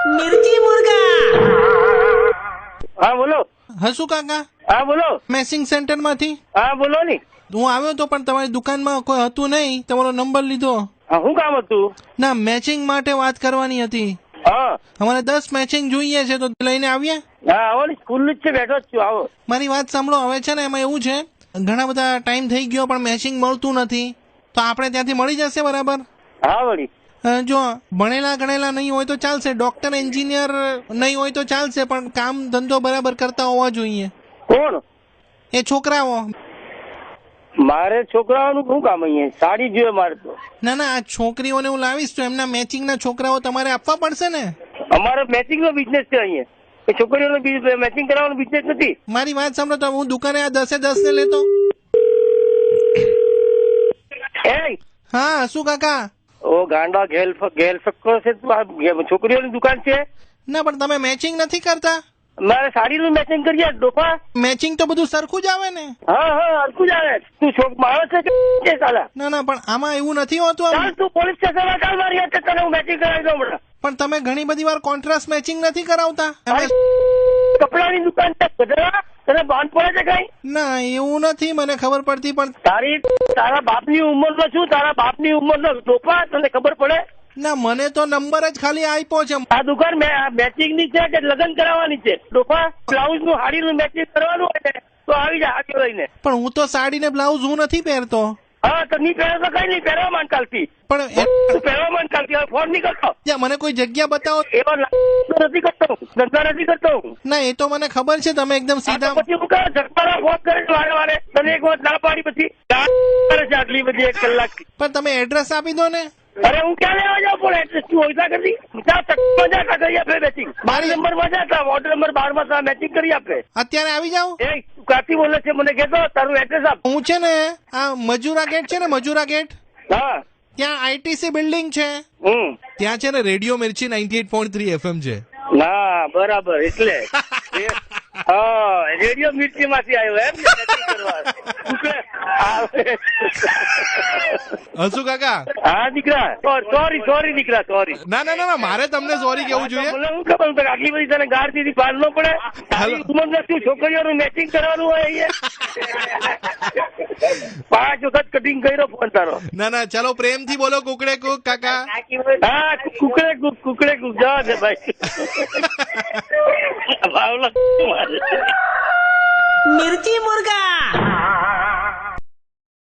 मिर्ची मुर्गा। હા બોલો. હસુ કાકા હા બોલો. મેચિંગ સેન્ટર માંથી હા બોલો ને. હું આવ્યો તો પણ તમારી દુકાનમાં કોઈ હતું નહીં, તમારો નંબર લીધો. હા શું કામ હતું? ના, મેચિંગ માટે વાત કરવાની હતી. હા અમારે 10 મેચિંગ જોઈએ છે, તો લઈને આવ્યા. હા આવો ને, સ્કૂલ જ છે, બેઠો જ છું, આવો. મારી વાત સાંભળો, હવે છે ને એમાં એવું છે, ઘણા બધા ટાઈમ થઈ ગયો પણ મેચિંગ મળતું નથી, તો આપણે ત્યાંથી મળી જશે બરાબર? હા વળી. જો ભણેલા ગણેલા નહીં હોય તો ચાલશે, ડોક્ટર એન્જિનિયર નહીં હોય તો ચાલશે, પણ કામ ધંધો બરાબર કરતા હોવા જોઈએ. કોણ? એ છોકરાઓ. મારે છોકરાઓનું શું કામ અહીંયા? સાડી જોઈએ મારે તો. ના ના, આ છોકરીઓને હું લાવીશ તો એમના મેચિંગના છોકરાઓ તમારે આપવા પડશે ને. અમારો મેચિંગ નો બિઝનેસ છે અહીંયા. એ છોકરીઓનો મેચિંગ કરાવવાનો બિઝનેસ નથી. મારી વાત સાંભળો, તો હું દુકાને આ 10 ને લેતો. એ હા શું કાકા? ઓ ગાંડા ગેલ ફક્કો છે તું? આ છોકરીઓની દુકાન છે. ના પણ તમે મેચિંગ નથી કરતા. મારે સાડીનું મેચિંગ કરી આપ ડોફા. મેચિંગ તો બધું સરખું જ આવે ને. હા હા હરખું જ આવે. તું છોક માણસ છે સાલા? ના ના, પણ આમાં એવું નથી હોતું. ચાલ તું પોલીસ સ્ટેશનમાં ચાલ, મારી હાથે તને હું મેચિંગ કરાવી દઉં હમણાં. પણ તમે ઘણી બધી વાર કોન્ટ્રાસ્ટ મેચિંગ નથી કરાવતા. કપડાની દુકાન છે ગધેડા, તને બાંધ પડે છે કઈ? ના એવું નથી, મને ખબર પડતી, પણ તારા બાપની ઉંમરનો છું, તારા બાપની ઉંમરનો ડોફા, તને ખબર પડે? ના, મને તો નંબર જ ખાલી આપ્યો છે. આ દુકાન મેચિંગ ની છે કે લગ્ન કરાવવાની છે? ડોફા, બ્લાઉઝ નું હાડી નું મેચિંગ કરવાનું હોય ને તો આવી જાય હાડી લઈને. પણ હું તો સાડી ને બ્લાઉઝ હું નથી પહેરતો. હા તો નહીં પહેરો તો કઈ નહીં, પહેરવા માંડ કાલથી. પણ પહેરવા માંડ કાલથી, ફોન નહીં કરતો. મને કોઈ જગ્યા બતાવો. એવા નથી કરતો, ધંધા નથી કરતો. ના એ તો મને ખબર છે, તમે એકદમ સીધા. પછી હું કહે ઝટકારા ફોન કરે વારે વારે, તને એક વાત ના પાડી પછી કરે છે આટલી બધી 1 કલાક. પણ તમે એડ્રેસ આપી દો ને. અરે હું ક્યાં લેવા જાઉં પણ એડ્રેસ તું ઓછા કરી મજા કરી આપે મેચિંગ. 12 નંબર માં જતા, વોર્ડ નંબર 12 માં મેચિંગ કરી આપે. અત્યારે આવી જાવ. એ તું કાથી બોલે છે મને કહેતો, તારું એડ્રેસ આપ. હું છે ને આ મજૂરા ગેટ છે ને, મજૂરા ગેટ, હા ત્યાં આઈટીસી બિલ્ડિંગ છે, ત્યાં છે ને રેડિયો મિર્ચી 98.3 FM છે. ના બરાબર, એટલે હા રેડિયો મિર્ચી માંથી આવ્યો એમ. હસુ કાકા. હા દીકરા, સોરી દીકરા, સોરી. ના ના ના, મારે તમને સોરી કેવું જોઈએ. મને શું ખબર આટલી બધી તને ગાળ દીધી, પાર ન પડે. ઉંમર નથી, છોકરીઓનું મેચિંગ કરવાનું હોય અહીંયા. 5 વખત કટિંગ કર્યો ફોન તારો. ના ના, ચાલો પ્રેમથી બોલો કુકડે કુક કાકા. હા કુકડે કુક જવા દે ભાઈ. मिर्ची मुर्गा।